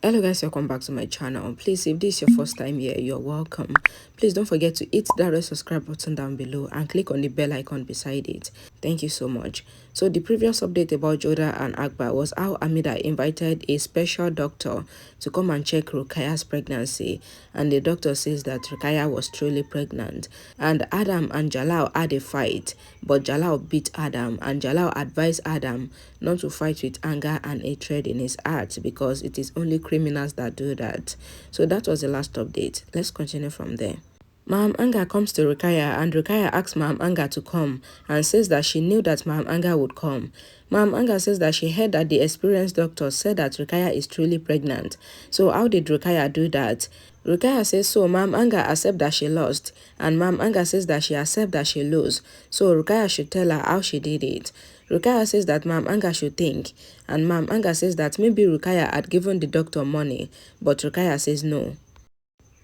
Hello guys, welcome back to my channel. Please, if this is your first time here, you're welcome. Please don't forget to hit that red subscribe button down below and click on the bell icon beside it. Thank you so much. So the previous update about Jodha and AKBAR was how Amida invited a special doctor to come and check Rukkaiya's pregnancy, and the doctor says that Rukkaiya was truly pregnant. And Adam and Jalal had a fight, but Jalal beat Adam, and Jalal advised Adam not to fight with anger and hatred in his heart because it is only criminals that do that. So that was the last update. Let's continue from there. Maham Anga comes to Rukkaiya, and Rukkaiya asks Maham Anga to come and says that she knew that Maham Anga would come. Maham Anga says that she heard that the experienced doctor said that Rukkaiya is truly pregnant. So how did Rukkaiya do that? Rukkaiya says so Maham Anga accept that she lost, and Maham Anga says that she accept that she lose. So Rukkaiya should tell her how she did it. Rukkaiya says that Maham Anga should think, and Maham Anga says that maybe Rukkaiya had given the doctor money, but Rukkaiya says no.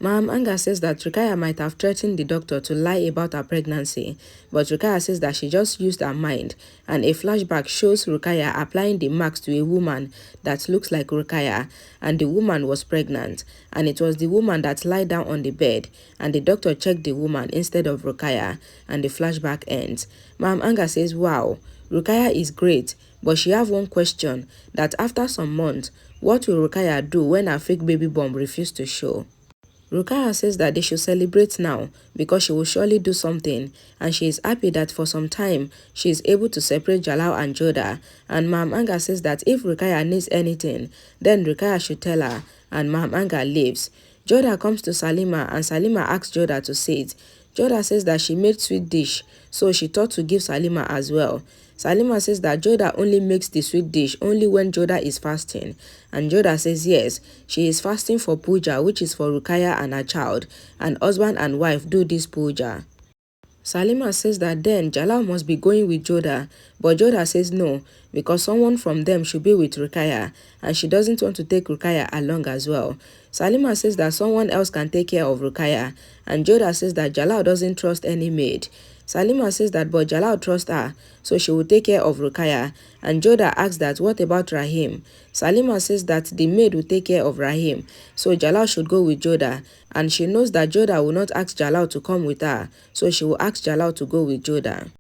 Maham Anga says that Rukkaiya might have threatened the doctor to lie about her pregnancy, but Rukkaiya says that she just used her mind, and a flashback shows Rukkaiya applying the marks to a woman that looks like Rukkaiya, and the woman was pregnant, and it was the woman that lied down on the bed, and the doctor checked the woman instead of Rukkaiya, and the flashback ends. Maham Anga says, wow, Rukkaiya is great, but she have one question, that after some months, what will Rukkaiya do when her fake baby bump refuses to show? Rukkaiya says that they should celebrate now because she will surely do something, and she is happy that for some time she is able to separate Jalal and Jodha, and Maham Anga says that if Rukkaiya needs anything, then Rukkaiya should tell her, and Maham Anga leaves. Jodha comes to Salima, and Salima asks Jodha to sit. Jodha says that she made sweet dish, so she thought to give Salima as well. Salima says that Jodha only makes the sweet dish only when Jodha is fasting, and Jodha says yes, she is fasting for puja, which is for Rukkaiya and her child, and husband and wife do this puja. Salima says that then Jalal must be going with Jodha, but Jodha says no, because someone from them should be with Rukkaiya, and she doesn't want to take Rukkaiya along as well. Salima says that someone else can take care of Rukkaiya, and Jodha says that Jalal doesn't trust any maid. Salima says that but Jalal trusts her, so she will take care of Rukkaiya, and Jodha asks that what about Rahim? Salima says that the maid will take care of Rahim, so Jalal should go with Jodha, and she knows that Jodha will not ask Jalal to come with her, so she will ask Jalal to go with Jodha.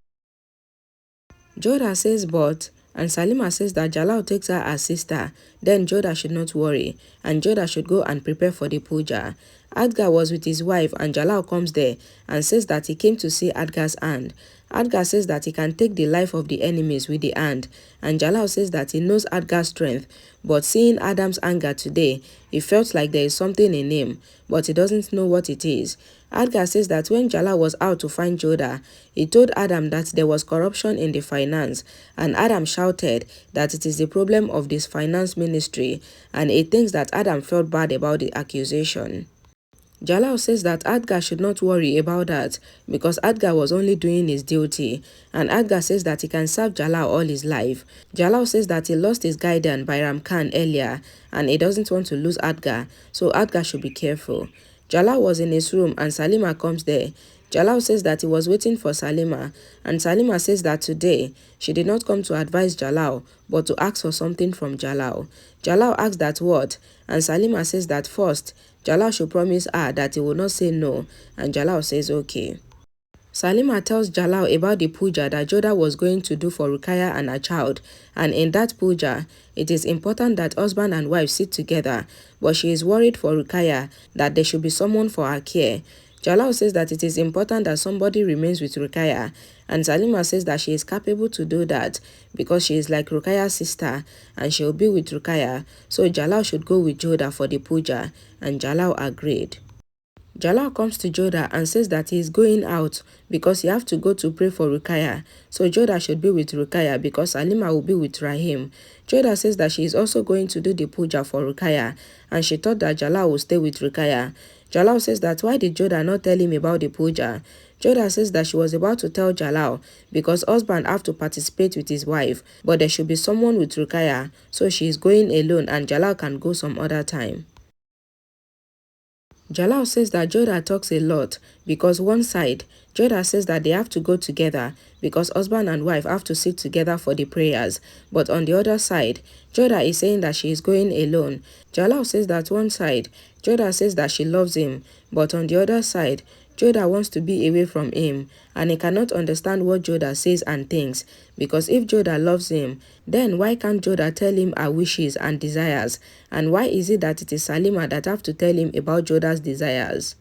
Jodha says but, and Salima says that Jalal takes her as sister, then Jodha should not worry, and Jodha should go and prepare for the puja. Adgar was with his wife, and Jalal comes there and says that he came to see Adgar's hand. Adgar says that he can take the life of the enemies with the hand, and Jalal says that he knows Adgar's strength, but seeing Adam's anger today, he felt like there is something in him, but he doesn't know what it is. Adgar says that when Jalal was out to find Jodha, he told Adam that there was corruption in the finance, and Adam shouted that it is the problem of this finance ministry, and he thinks that Adam felt bad about the accusation. Jalal says that Adgar should not worry about that because Adgar was only doing his duty, and Adgar says that he can serve Jalal all his life. Jalal says that he lost his guidance by Khan earlier, and he doesn't want to lose Adgar, so Adgar should be careful. Jalal was in his room, and Salima comes there. Jalal says that he was waiting for Salima, and Salima says that today she did not come to advise Jalal, but to ask for something from Jalal. Jalal asks that what, and Salima says that first, Jalal should promise her that he will not say no, and Jalal says okay. Salima tells Jalal about the puja that Jodha was going to do for Rukkaiya and her child, and in that puja, it is important that husband and wife sit together, but she is worried for Rukkaiya that there should be someone for her care. Jalal says that it is important that somebody remains with Rukkaiya, and Salima says that she is capable to do that because she is like Rukkaiya's sister and she will be with Rukkaiya, so Jalal should go with Jodha for the puja, and Jalal agreed. Jalal comes to Jodha and says that he is going out because he have to go to pray for Rukkaiya, so Jodha should be with Rukkaiya because Salima will be with Rahim. Jodha says that she is also going to do the puja for Rukkaiya, and she thought that Jalal will stay with Rukkaiya. Jalal says that why did Jodha not tell him about the puja? Jodha says that she was about to tell Jalal because husband have to participate with his wife, but there should be someone with Rukkaiya, so she is going alone and Jalal can go some other time. Jalal says that Jodha talks a lot because one side, Jodha says that they have to go together because husband and wife have to sit together for the prayers. But on the other side, Jodha is saying that she is going alone. Jalal says that one side, Jodha says that she loves him, but on the other side, Jodha wants to be away from him, and he cannot understand what Jodha says and thinks, because if Jodha loves him, then why can't Jodha tell him her wishes and desires? And why is it that it is Salima that have to tell him about Jodha's desires?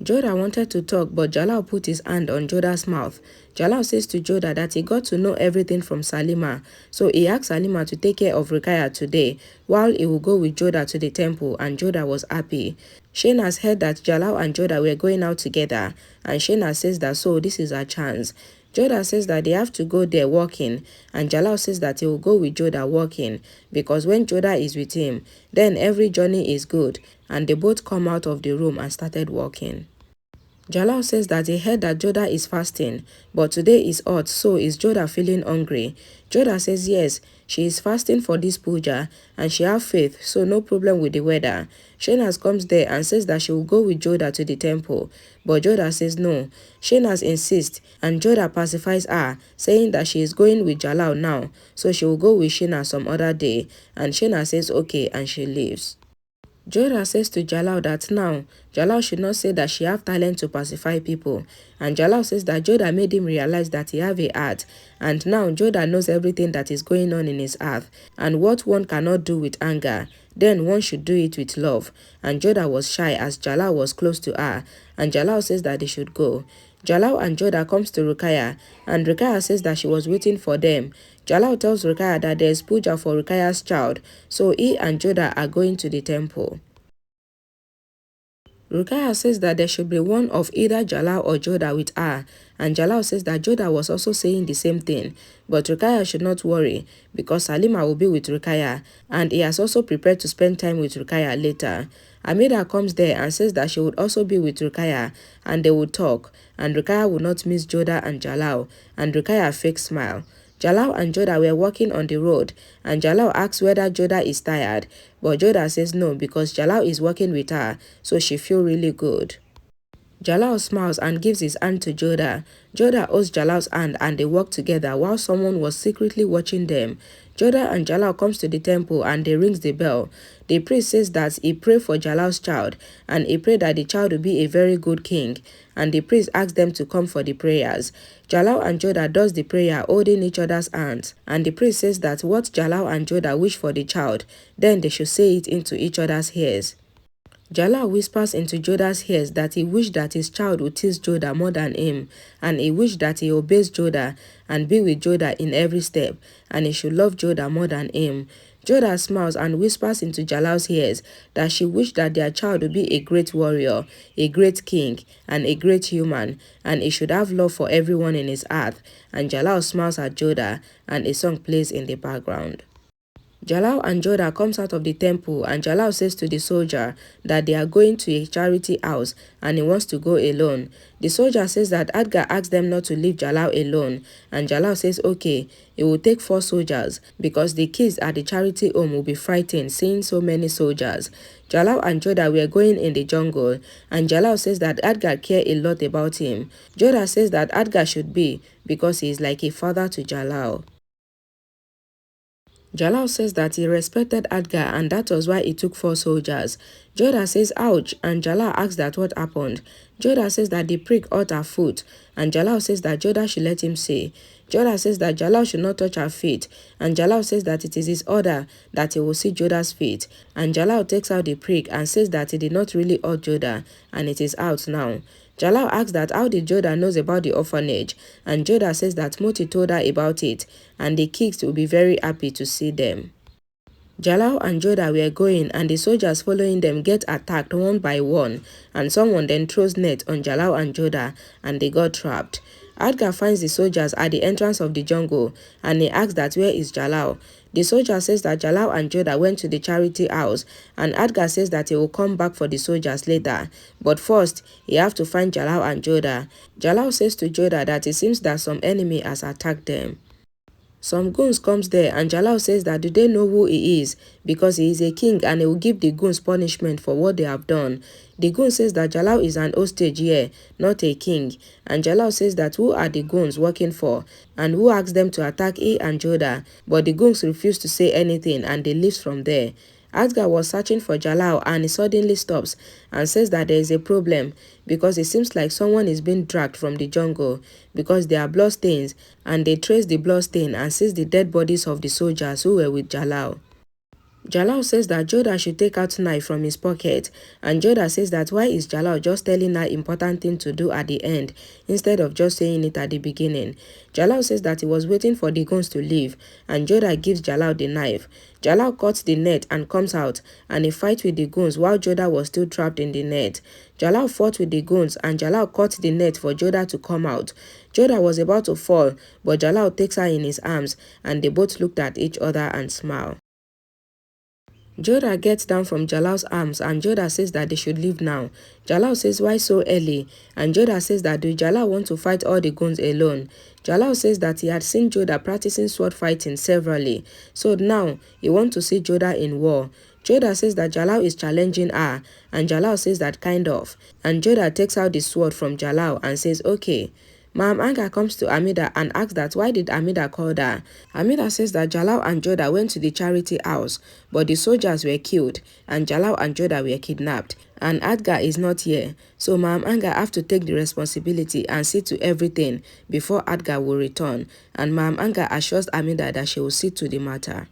Jodha wanted to talk, but Jalal put his hand on Jodha's mouth. Jalal says to Jodha that he got to know everything from Salima, so he asked Salima to take care of Rukkaiya today, while he would go with Jodha to the temple, and Jodha was happy. Shayna's heard that Jalal and Jodha were going out together, and Shayna says that so this is her chance. Jodha says that they have to go there walking, and Jalal says that he will go with Jodha walking, because when Jodha is with him, then every journey is good, and they both come out of the room and started walking. Jalal says that he heard that Jodha is fasting, but today is hot, so is Jodha feeling hungry? Jodha says yes, she is fasting for this puja, and she have faith, so no problem with the weather. Shaynas comes there and says that she will go with Jodha to the temple, but Jodha says no. Shaynas insists, and Jodha pacifies her, saying that she is going with Jalal now, so she will go with Shayna some other day, and Shayna says okay, and she leaves. Jodha says to Jalal that now, Jalal should not say that she have talent to pacify people. And Jalal says that Jodha made him realize that he have a heart. And now Jodha knows everything that is going on in his heart. And what one cannot do with anger, then one should do it with love. And Jodha was shy as Jalal was close to her. And Jalal says that they should go. Jalal and Jodha comes to Rukkaiya, and Rukkaiya says that she was waiting for them. Jalal tells Rukkaiya that there is puja for Rukkaiya's child, so he and Jodha are going to the temple. Rukkaiya says that there should be one of either Jalal or Jodha with her, and Jalal says that Jodha was also saying the same thing, but Rukkaiya should not worry because Salima will be with Rukkaiya, and he has also prepared to spend time with Rukkaiya later. Amira comes there and says that she would also be with Rukkaiya, and they would talk, and Rukkaiya would not miss Jodha and Jalal, and Rukkaiya fake smile. Jalal and Jodha were walking on the road, and Jalal asks whether Jodha is tired, but Jodha says no because Jalal is walking with her, so she feels really good. Jalal smiles and gives his hand to Jodha. Jodha holds Jalal's hand and they walk together while someone was secretly watching them. Jodha and Jalal comes to the temple and they rings the bell. The priest says that he prayed for Jalal's child and he prayed that the child will be a very good king. And the priest asks them to come for the prayers. Jalal and Jodha does the prayer holding each other's hands. And the priest says that what Jalal and Jodha wish for the child, then they should say it into each other's ears. Jalal whispers into Jodha's ears that he wished that his child would tease Jodha more than him, and he wished that he obeys Jodha and be with Jodha in every step, and he should love Jodha more than him. Jodha smiles and whispers into Jalal's ears that she wished that their child would be a great warrior, a great king, and a great human, and he should have love for everyone in his heart. And Jalal smiles at Jodha, and a song plays in the background. Jalal and Jodha comes out of the temple and Jalal says to the soldier that they are going to a charity house and he wants to go alone. The soldier says that Adgar asked them not to leave Jalal alone and Jalal says okay, it will take 4 soldiers because the kids at the charity home will be frightened seeing so many soldiers. Jalal and Jodha were going in the jungle and Jalal says that Adgar cares a lot about him. Jodha says that Adgar should be because he is like a father to Jalal. Jalal says that he respected Adgar and that was why he took 4 soldiers. Jodha says ouch and Jalal asks that what happened. Jodha says that the prick hurt her foot and Jalal says that Jodha should let him say. Jodha says that Jalal should not touch her feet and Jalal says that it is his order that he will see Jodha's feet. And Jalal takes out the prick and says that he did not really hurt Jodha and it is out now. Jalal asks that how did Jodha knows about the orphanage and Jodha says that Moti told her about it and the kids will be very happy to see them. Jalal and Jodha were going and the soldiers following them get attacked one by one and someone then throws net on Jalal and Jodha and they got trapped. Adgar finds the soldiers at the entrance of the jungle and he asks that where is Jalal. The soldier says that Jalal and Jodha went to the charity house and Adgar says that he will come back for the soldiers later. But first, he have to find Jalal and Jodha. Jalal says to Jodha that it seems that some enemy has attacked them. Some goons comes there and Jalal says that do they know who he is, because he is a king and he will give the goons punishment for what they have done. The goon says that Jalal is an hostage here, not a king, and Jalal says that who are the goons working for and who asked them to attack he and Jodha, but the goons refuse to say anything and they leave from there. AKBAR was searching for Jalal and he suddenly stops and says that there is a problem because it seems like someone is being dragged from the jungle because there are blood stains, and they trace the blood stain and sees the dead bodies of the soldiers who were with Jalal. Jalal says that Jodha should take out knife from his pocket, and Jodha says that why is Jalal just telling her important thing to do at the end instead of just saying it at the beginning. Jalal says that he was waiting for the guns to leave, and Jodha gives Jalal the knife. Jalal cuts the net and comes out, and he fights with the guns while Jodha was still trapped in the net. Jalal fought with the guns, and Jalal cut the net for Jodha to come out. Jodha was about to fall, but Jalal takes her in his arms, and they both looked at each other and smiled. Jodha gets down from Jalal's arms and Jodha says that they should leave now. Jalal says why so early, and Jodha says that do Jalal want to fight all the guns alone. Jalal says that he had seen Jodha practicing sword fighting severally, so now he wants to see Jodha in war. Jodha says that Jalal is challenging her, and Jalal says that kind of, and Jodha takes out the sword from Jalal and says okay. Ma'am Anga comes to Amida and asks that why did Amida call her. Amida says that Jalal and Jodha went to the charity house, but the soldiers were killed and Jalal and Jodha were kidnapped, and AKBAR is not here, so Ma'am Anga have to take the responsibility and see to everything before AKBAR will return, and Ma'am Anga assures Amida that she will see to the matter.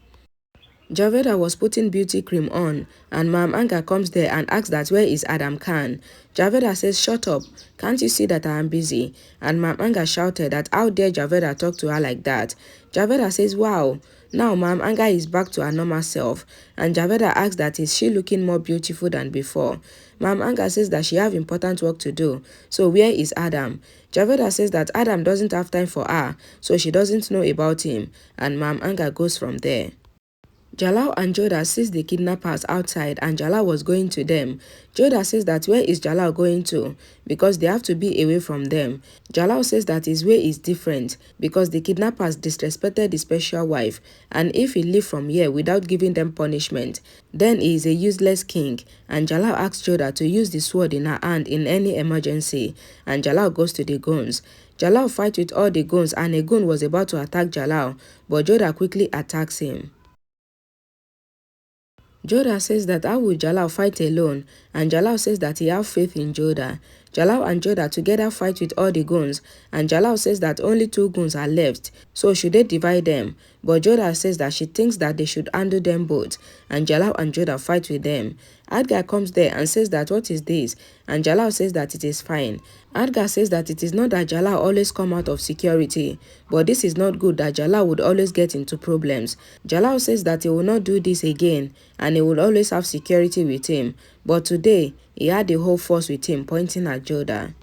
Javeda was putting beauty cream on, and Ma'am Anga comes there and asks that where is Adam Khan. Javeda says shut up, can't you see that I am busy? And Ma'am Anga shouted that how dare Javeda talk to her like that. Javeda says wow, now Ma'am Anga is back to her normal self, and Javeda asks that is she looking more beautiful than before. Ma'am Anga says that she have important work to do, so where is Adam? Javeda says that Adam doesn't have time for her, so she doesn't know about him, and Ma'am Anga goes from there. Jalal and Jodha sees the kidnappers outside and Jalal was going to them. Jodha says that where is Jalal going to? Because they have to be away from them. Jalal says that his way is different because the kidnappers disrespected his special wife, and if he leave from here without giving them punishment, then he is a useless king, and Jalal asks Jodha to use the sword in her hand in any emergency, and Jalal goes to the guns. Jalal fights with all the guns and a gun was about to attack Jalal, but Jodha quickly attacks him. Jodha says that how will Jalal fight alone, and Jalal says that he have faith in Jodha. Jalal and Jodha together fight with all the guns, and Jalal says that only 2 guns are left, so should they divide them? But Jodha says that she thinks that they should handle them both, and Jalal and Jodha fight with them. AKBAR comes there and says that what is this, and Jalal says that it is fine. AKBAR says that it is not that Jalal always come out of security, but this is not good that Jalal would always get into problems. Jalal says that he will not do this again, and he will always have security with him, but today he had the whole force with him pointing at Jodha.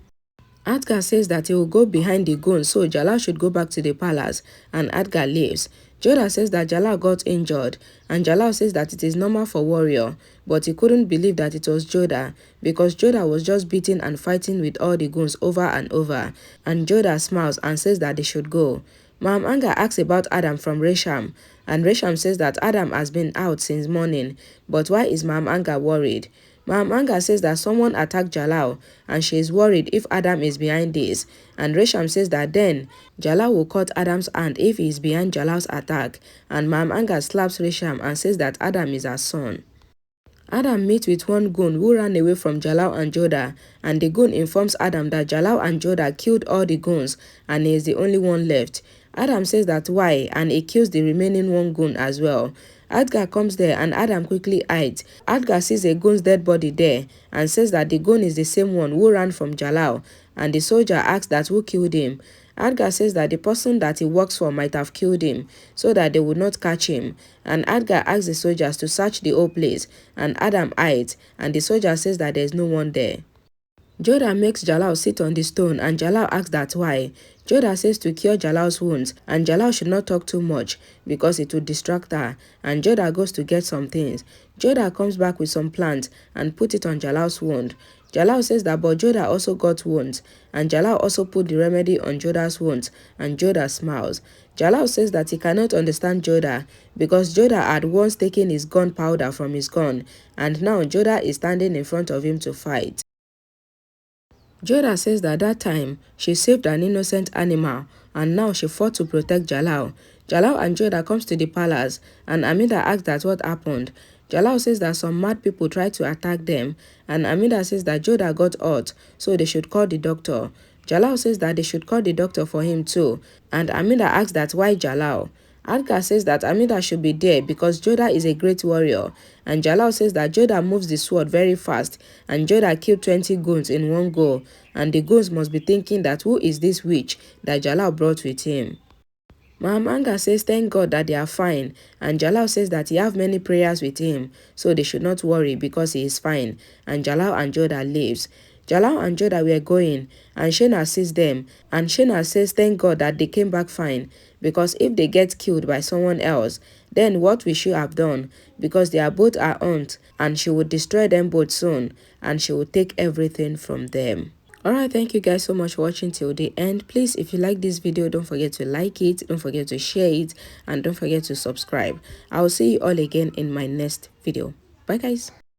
AKBAR says that he will go behind the gun, so Jalal should go back to the palace, and AKBAR leaves. Jodha says that Jalal got injured, and Jalal says that it is normal for warrior, but he couldn't believe that it was Jodha, because Jodha was just beating and fighting with all the guns over and over, and Jodha smiles and says that they should go. Ma'am Anga asks about Adam from Resham, and Resham says that Adam has been out since morning, but why is Ma'am Anga worried? Ma'am Anga says that someone attacked Jalal and she is worried if Adam is behind this, and Resham says that then Jalal will cut Adam's hand if he is behind Jalal's attack, and Ma'am Anga slaps Resham and says that Adam is her son. Adam meets with one goon who ran away from Jalal and Jodha, and the goon informs Adam that Jalal and Jodha killed all the goons and he is the only one left. Adam says that why, and he kills the remaining one goon as well. AKBAR comes there and Adam quickly hides. AKBAR sees a goon's dead body there and says that the goon is the same one who ran from Jalal, and the soldier asks that who killed him. AKBAR says that the person that he works for might have killed him so that they would not catch him, and AKBAR asks the soldiers to search the whole place, and Adam hides, and the soldier says that there is no one there. Jodha makes Jalal sit on the stone and Jalal asks that why. Jodha says to cure Jalal's wounds and Jalal should not talk too much because it would distract her, and Jodha goes to get some things. Jodha comes back with some plants and put it on Jalal's wound. Jalal says that but Jodha also got wounds, and Jalal also put the remedy on Jodha's wounds, and Jodha smiles. Jalal says that he cannot understand Jodha because Jodha had once taken his gunpowder from his gun, and now Jodha is standing in front of him to fight. Jodha says that time she saved an innocent animal and now she fought to protect Jalal. Jalal and Jodha comes to the palace and Amida asks that what happened. Jalal says that some mad people tried to attack them and Amida says that Jodha got hurt so they should call the doctor. Jalal says that they should call the doctor for him too and Amida asks that why Jalal. Adka says that Amida should be there because Jodha is a great warrior, and Jalal says that Jodha moves the sword very fast and Jodha killed 20 goons in one go, and the goons must be thinking that who is this witch that Jalal brought with him. Mahamanga says thank God that they are fine, and Jalal says that he have many prayers with him, so they should not worry because he is fine, and Jalal and Jodha leaves. Jalal and Jodha were going, and Shena sees them, and Shena says thank God that they came back fine, because if they get killed by someone else, then what we should have done, because they are both our aunt, and she would destroy them both soon, and she would take everything from them. Alright, thank you guys so much for watching till the end. Please, if you like this video, don't forget to like it, don't forget to share it, and don't forget to subscribe. I will see you all again in my next video. Bye guys.